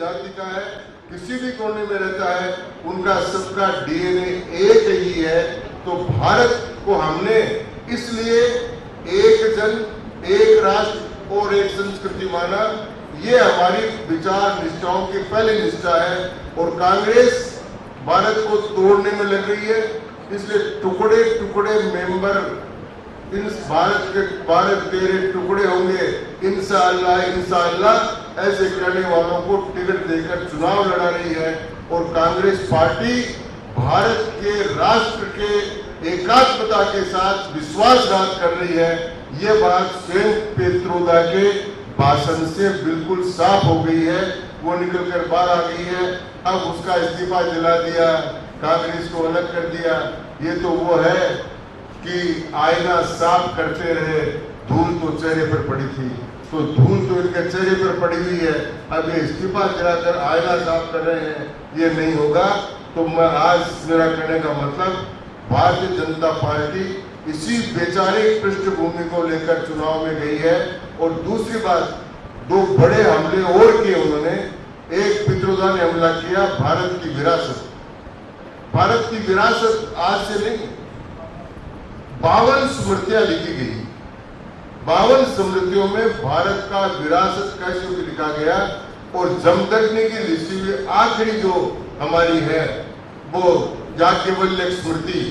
जाति का है, किसी भी कोने में रहता है, उनका सबका डीएनए एक ही है। तो भारत को हमने इसलिए एक जन, एक राष्ट्र और एक संस्कृति माना। ये हमारी विचार निष्ठाओं की पहली निष्ठा है। और कांग्रेस भारत को तोड़ने में लग रही है, इसलिए टुकड़े टुकड़े मेंबर इन भारत तेरे टुकड़े होंगे इंशाअल्लाह इंशाअल्लाह ऐसे कहने वालों को टिकट देकर चुनाव लड़ा रही है। और कांग्रेस पार्टी भारत के राष्ट्र के एकात्मता के साथ विश्वासघात कर रही है। ये बात स्वयं पित्रोदा के भाषण से बिल्कुल साफ हो गई है। वो निकल कर बाहर आ गई है। अब उसका इस्तीफा दिला दिया, कांग्रेस को अलग कर दिया। ये तो वो है कि आईना साफ करते रहे, धूल तो चेहरे पर पड़ी थी, तो धूल तो इनके चेहरे पर पड़ी हुई है। अब ये इस्तीफा दिलाकर आईना साफ कर रहे हैं, ये नहीं होगा। तो मैं आज मेरा कहने का मतलब, भारतीय जनता पार्टी इसी वैचारिक पृष्ठभूमि को लेकर चुनाव में गई है। और दूसरी बात, दो बड़े हमले और किए उन्होंने। एक पित्रोदा ने हमला किया भारत की विरासत। भारत की विरासत आज से नहीं, 52 स्मृतियां लिखी गई। 52 स्मृतियों में भारत का विरासत कैसे लिखा गया। और जमदग्नि की लिखी हुई आखिरी जो हमारी है वो याज्ञवल्क्य स्मृति,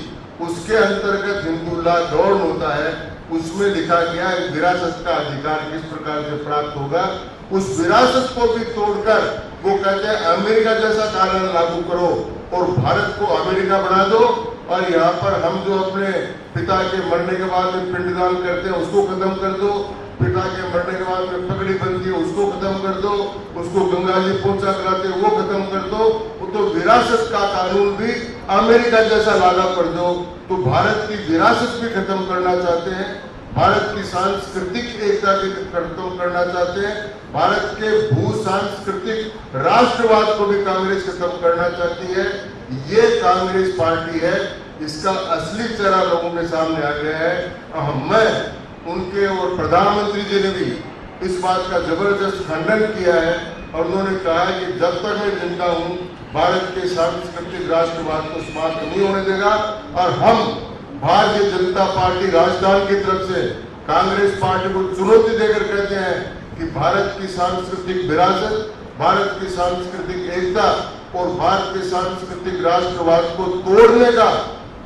उसके अंतर्गत हिंदू लॉ दौड़ होता है, उसमें लिखा गया है विरासत का अधिकार किस प्रकार से प्राप्त होगा। उस विरासत को भी तोड़कर वो कहते हैं अमेरिका जैसा कानून लागू करो और भारत को अमेरिका बना दो। और यहाँ पर हम जो अपने पिता के मरने के बाद में पिंडदान करते हैं उसको खत्म कर दो, पिता के मरने के बाद में पगड़ी बनती है उसको खत्म कर दो, उसको गंगा जी पोंछा कराते हैं वो खत्म कर दो। तो विरासत का कानून भी अमेरिका जैसा लागू कर दो। तो भारत की विरासत भी खत्म करना चाहते हैं, भारत की सांस्कृतिक एकता भी खत्म करना चाहते हैं, भारत के भू सांस्कृतिक राष्ट्रवाद को भी कांग्रेस खत्म करना चाहती है। ये कांग्रेस पार्टी है, इसका असली चेहरा लोगों के सामने आ गया है। मैं उनके और प्रधानमंत्री जी ने भी इस बात का जबरदस्त खंडन किया है और उन्होंने कहा है कि जब तक मैं जिंदा हूं भारत के सांस्कृतिक राष्ट्रवाद को समाप्त नहीं होने देगा। और हम भारतीय जनता पार्टी राजस्थान की तरफ से कांग्रेस पार्टी को चुनौती देकर कहते हैं कि भारत की सांस्कृतिक विरासत, भारत की सांस्कृतिक एकता और भारत के सांस्कृतिक राष्ट्रवाद को तोड़ने का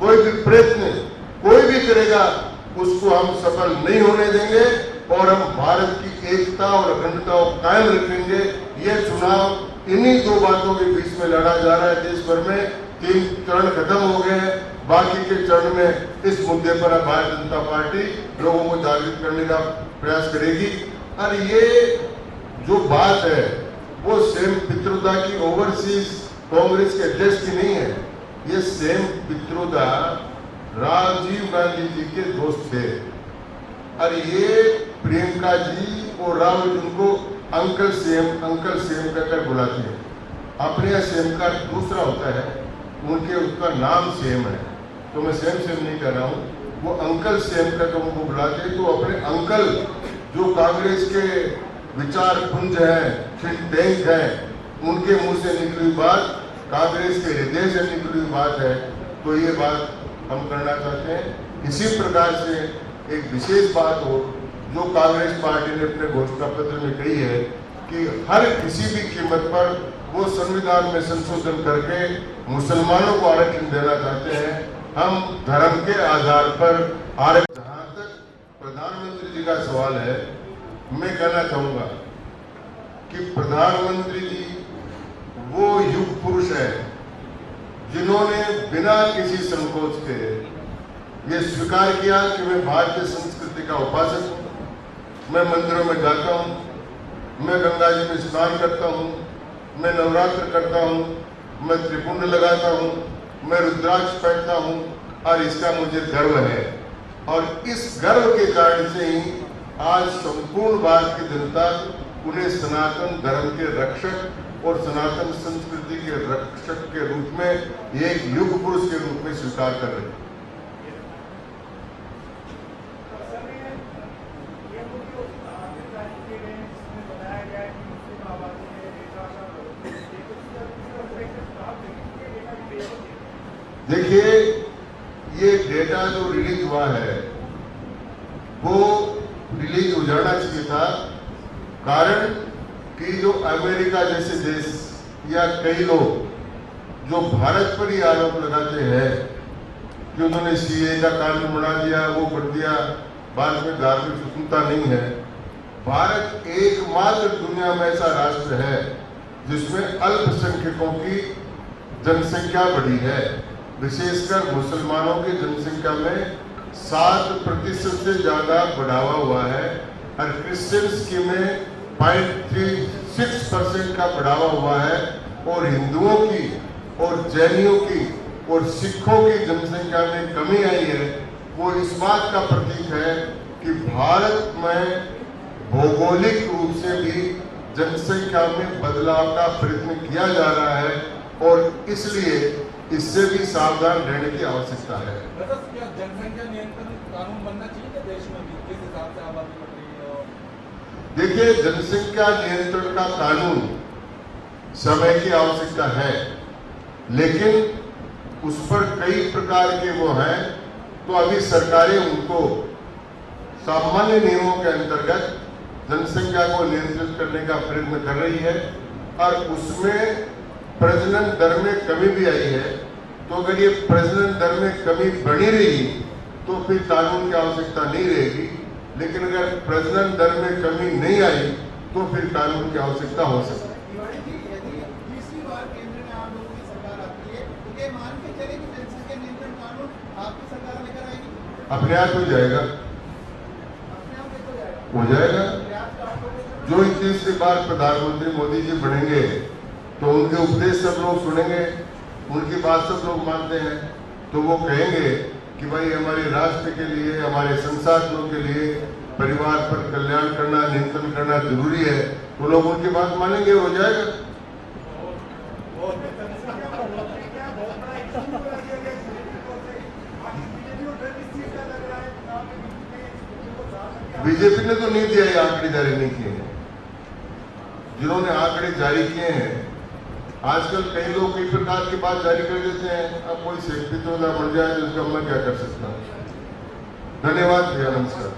कोई भी प्रयत्न कोई भी करेगा उसको हम सफल नहीं होने देंगे और हम भारत की एकता और अखंडता को कायम रखेंगे। ये चुनाव इन्हीं दो बातों के बीच में लड़ा जा रहा है। देश भर में 3 चरण खत्म हो गए हैं, बाकी के चरण में इस मुद्दे पर अब भारतीय जनता पार्टी लोगों को जागृत करने का प्रयास करेगी। और ये जो बात है वो सेम पित्रोदा की ओवरसीज कांग्रेस के अध्यक्ष की नहीं है। ये सेम पित्रोदा राजीव गांधी जी के दोस्त थे और ये प्रियंका जी और राहुल जी उनको अंकल सेम कहकर बुलाते हैं। अपने यहाँ सेम का दूसरा होता है, उनके उसका नाम सेम है, तो मैं सेम नहीं कर रहा हूँ, वो अंकल सेम कहकर उनको बुलाते हैं। तो अपने अंकल जो कांग्रेस के विचार पुंज है, थिंक टैंक है, उनके मुंह से निकली हुई बात कांग्रेस के हृदय से निकली हुई बात है। तो ये बात हम करना चाहते हैं। इसी प्रकार से एक विशेष बात हो जो कांग्रेस पार्टी ने अपने घोषणा पत्र में कही है कि हर किसी भी कीमत पर वो संविधान में संशोधन करके मुसलमानों को आरक्षण देना चाहते हैं। हम धर्म के आधार पर आरक्षण। जहां तक प्रधानमंत्री जी का सवाल है, मैं कहना चाहूंगा कि प्रधानमंत्री जी वो युग पुरुष है जिन्होंने बिना किसी संकोच के ये स्वीकार किया कि मैं भारतीय संस्कृति का उपासक हूँ, मैं मंदिरों में जाता हूँ, मैं गंगा जी में स्नान करता हूँ, मैं नवरात्र करता हूँ, मैं त्रिपुंड लगाता हूँ, मैं रुद्राक्ष पहनता हूँ और इसका मुझे गर्व है। और इस गर्व के कारण से ही आज संपूर्ण भारत की जनता उन्हें सनातन धर्म के रक्षक और सनातन संस्कृति के रक्षक के रूप में एक युग पुरुष के रूप में स्वीकार कर रहे हैं। देखिए, ये डेटा जो रिलीज हुआ है वो रिलीज हो जाना चाहिए था, कारण कि जो अमेरिका जैसे देश या कई लोग जो भारत पर ही आरोप लगाते हैं कि उन्होंने सीए का कानून बना दिया, वो कर दिया, बाद में धार्मिक स्वतंत्रता नहीं है। भारत एकमात्र दुनिया में ऐसा राष्ट्र है जिसमें अल्पसंख्यकों की जनसंख्या बढ़ी है, विशेषकर मुसलमानों की जनसंख्या में 7% से ज्यादा बढ़ावा हुआ है, और क्रिश्चियंस की में 0.36% का बढ़ावा हुआ है, और हिंदुओं की और जैनियों की और सिखों की जनसंख्या में कमी आई है। वो इस बात का प्रतीक है कि भारत में भौगोलिक रूप से भी जनसंख्या में बदलाव का प्रयत्न किया जा रहा है, और इसलिए इससे भी सावधान रहने की आवश्यकता है। क्या जनसंख्या नियंत्रण कानून बनना चाहिए क्या देश में भी, किस हिसाब से आबादी बढ़ रही है? देखिए, जनसंख्या नियंत्रण का कानून समय की आवश्यकता है, लेकिन उस पर कई प्रकार के वो हैं, तो अभी सरकारें उनको सामान्य नियमों के अंतर्गत जनसंख्या को नियंत्रित करने का प्रयत्न कर रही है, और उसमें प्रजनन दर में कमी भी आई है। तो अगर ये प्रजनन दर में कमी बनी रही तो फिर कानून की आवश्यकता नहीं रहेगी, लेकिन अगर प्रजनन दर में कमी नहीं आई तो फिर कानून की आवश्यकता हो सकती है। अपने आप हो जाएगा, हो जाएगा। जो 21वीं बार प्रधानमंत्री मोदी जी बनेंगे तो उनके उपदेश सब लोग सुनेंगे, उनकी बात सब लोग मानते हैं, तो वो कहेंगे कि भाई हमारे राष्ट्र के लिए, हमारे संसाधनों के लिए परिवार पर कल्याण करना, नियंत्रण करना जरूरी है, तो लोग उनकी बात मानेंगे, हो जाएगा। बीजेपी ने तो नहीं दिया, ये आंकड़े जारी नहीं किए हैं। जिन्होंने आंकड़े जारी किए हैं, आजकल कई लोग कई प्रकार की बात जारी कर देते हैं, अब कोई सेल्फी तो ना बन जाए तो उसका मैं क्या कर सकता हूँ। धन्यवाद भैया, नमस्कार।